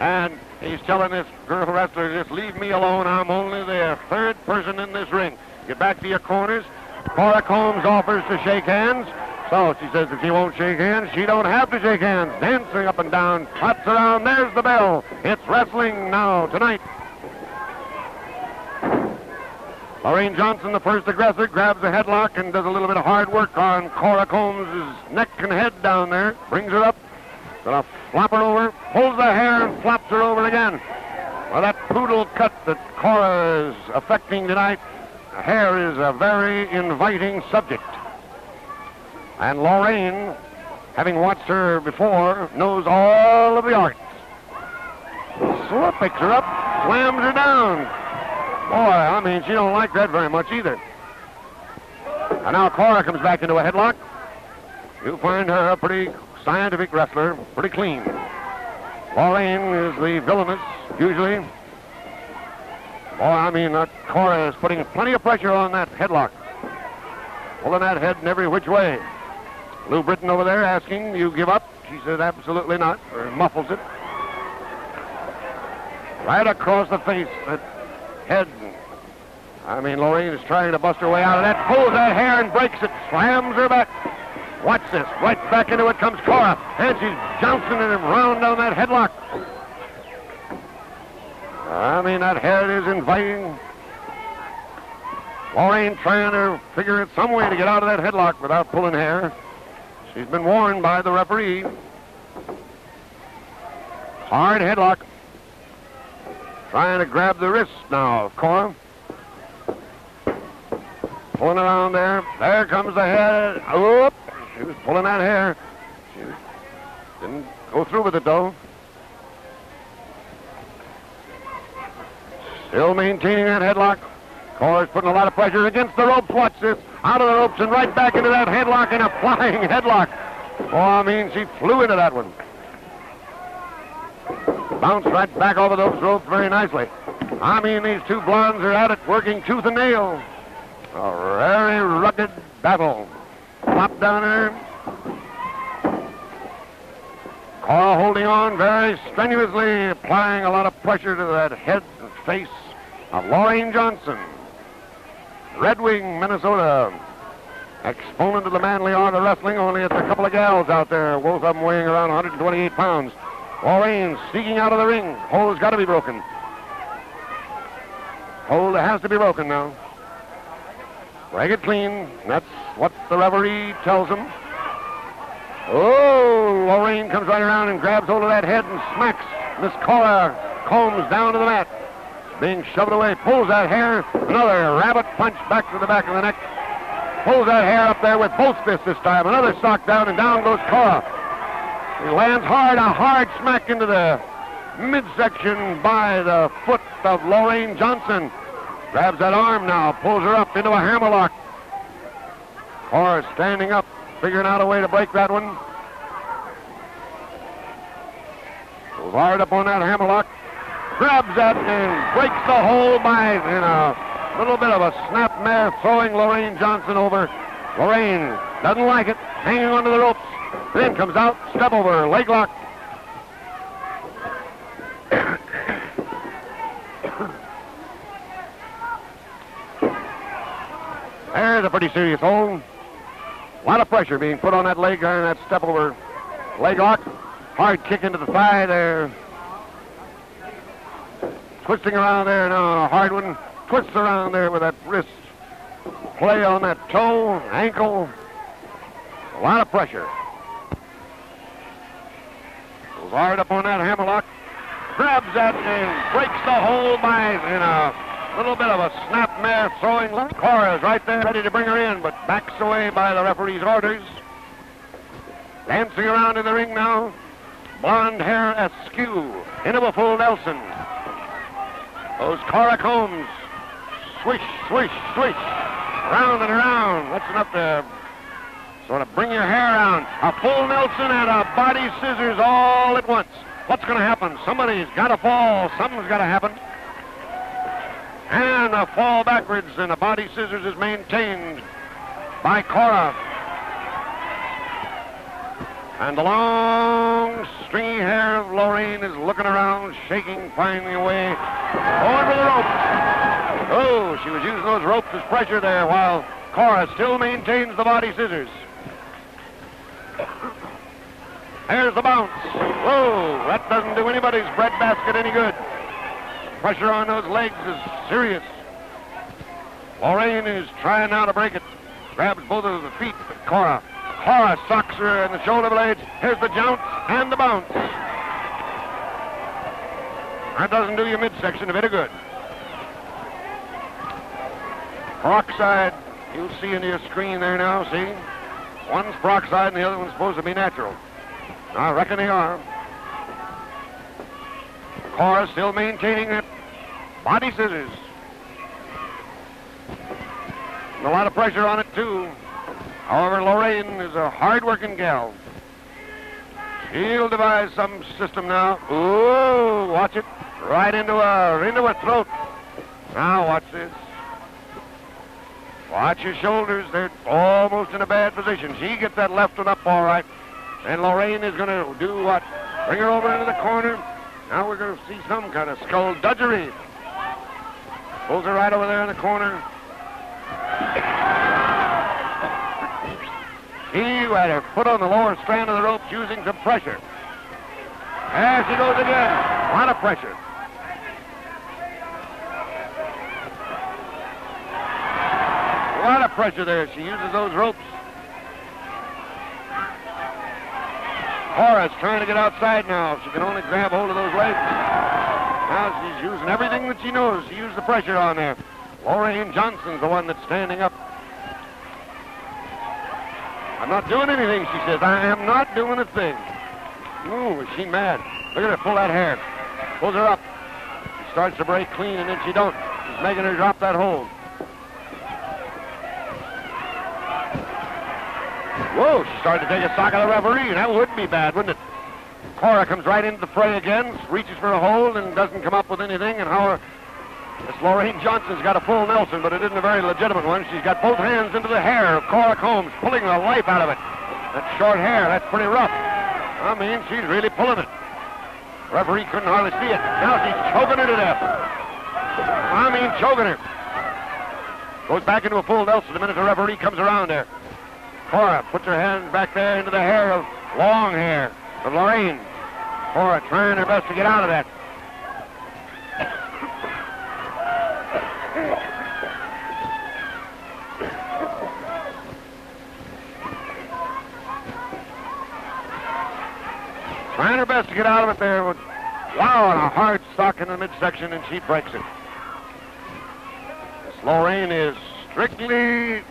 And he's telling this girl wrestler, just leave me alone. I'm only the third person in this ring. Get back to your corners. Cora Combs offers to shake hands. So she says if she won't shake hands, she don't have to shake hands. Dancing up and down, hops around. There's the bell. It's wrestling now tonight. Lorraine Johnson, the first aggressor, grabs a headlock and does a little bit of hard work on Cora Combs' neck and head down there. Brings her up. Gonna flop her over, pulls the hair and flops her over again. Well, that poodle cut that Cora is affecting tonight, hair is a very inviting subject. And Lorraine, having watched her before, knows all of the arts. So picks her up, slams her down. Boy, I mean, she don't like that very much either. And now Cora comes back into a headlock. You find her a pretty scientific wrestler, pretty clean. Lorraine is the villainous, usually. Boy, I mean, Cora is putting plenty of pressure on that headlock. Pulling that head in every which way. Lou Britton over there asking, you give up? She says, absolutely not, or muffles it. Right across the face, that head. I mean, Lorraine is trying to bust her way out of that. Pulls that hair and breaks it, slams her back. Watch this. Right back into it comes Cora. And she's jouncing him round on that headlock. I mean, that head is inviting. Lorraine trying to figure out some way to get out of that headlock without pulling hair. She's been warned by the referee. Hard headlock. Trying to grab the wrist now of Cora. Pulling around there. There comes the head. Whoop. She was pulling that hair. She didn't go through with it, though. Still maintaining that headlock. Cora's putting a lot of pressure against the ropes. Watch this. Out of the ropes and right back into that headlock and a flying headlock. Oh, I mean, she flew into that one. Bounced right back over those ropes very nicely. I mean, these two blondes are at it, working tooth and nail. A very rugged battle. Flop down there. Cora holding on very strenuously, applying a lot of pressure to that head and face of Lorraine Johnson. Red Wing, Minnesota. Exponent of the manly art of wrestling, only it's a couple of gals out there, both of them weighing around 128 pounds. Lorraine sneaking out of the ring. Hold's got to be broken. Hold has to be broken now. Break it clean. That's what the referee tells him. Oh, Lorraine comes right around and grabs hold of that head and smacks Miss Cora Combs down to the mat. Being shoved away, pulls that hair. Another rabbit punch back to the back of the neck. Pulls that hair up there with both fists this time. Another sock down, and down goes Cora. He lands hard, a hard smack into the midsection by the foot of Lorraine Johnson. Grabs that arm now, pulls her up into a hammerlock. Cora standing up, figuring out a way to break that one. Goes hard up on that hammerlock. Grabs that and breaks the hold by in a little bit of a snapmare, throwing Lorraine Johnson over. Lorraine doesn't like it, hanging onto the ropes. Then comes out, step over, leg lock. There's a pretty serious hold. A lot of pressure being put on that leg there and that step over leg lock. Hard kick into the thigh there. Twisting around there now, a hard one. Twists around there with that wrist. Play on that toe, ankle. A lot of pressure. Goes hard up on that hammerlock. Grabs that and breaks the hold by in a little bit of a snapmare, throwing. Cora's right there, ready to bring her in, but backs away by the referee's orders. Dancing around in the ring now. Blonde hair askew. Into a full Nelson. Goes Cora Combs. Swish, swish, swish. Round and around. That's enough to sort of bring your hair around. A full Nelson and a body scissors all at once. What's going to happen? Somebody's got to fall. Something's got to happen. And a fall backwards, and a body scissors is maintained by Cora. And the long, stringy hair of Lorraine is looking around, shaking, finding a way, going for the rope. Oh, she was using those ropes as pressure there while Cora still maintains the body scissors. There's the bounce. Whoa, that doesn't do anybody's breadbasket any good. Pressure on those legs is serious. Lorraine is trying now to break it. Grabs both of the feet of Cora. Cora socks her in the shoulder blades. Here's the jounce and the bounce. That doesn't do your midsection a bit of good. Peroxide, you'll see in your screen there now, see? One's peroxide and the other one's supposed to be natural. I reckon they are. Cora still maintaining it. Body scissors. And a lot of pressure on it, too. However, Lorraine is a hard-working gal. She'll devise some system now. Ooh, watch it. Right into her throat. Now, watch this. Watch your shoulders. They're almost in a bad position. She gets that left one up all right. And Lorraine is going to do what? Bring her over into the corner. Now we're going to see some kind of skullduggery. Pulls her right over there in the corner. She had her foot on the lower strand of the rope using some pressure. There she goes again. A lot of pressure. A lot of pressure there. She uses those ropes. Cora's trying to get outside now. She can only grab hold of those legs. Now she's using everything that she knows. She used the pressure on there. Lorraine Johnson's the one that's standing up. I'm not doing anything, she says. I am not doing a thing. Ooh, is she mad? Look at her pull that hair. Pulls her up. She starts to break clean, and then she don't. She's making her drop that hold. Whoa, she started to take a sock of the referee. That would be bad, wouldn't it? Cora comes right into the fray again, reaches for a hold, and doesn't come up with anything. And how this Lorraine Johnson's got a full Nelson, but it isn't a very legitimate one. She's got both hands into the hair of Cora Combs, pulling the life out of it. That short hair, that's pretty rough. I mean, she's really pulling it. Referee couldn't hardly see it. Now she's choking her to death. I mean, choking her. Goes back into a full Nelson the minute the referee comes around there. Cora puts her hands back there into the hair of long hair of Lorraine. Cora trying her best to get out of that. Trying her best to get out of it there. Wow, and a hard sock in the midsection, and she breaks it. This Lorraine is strictly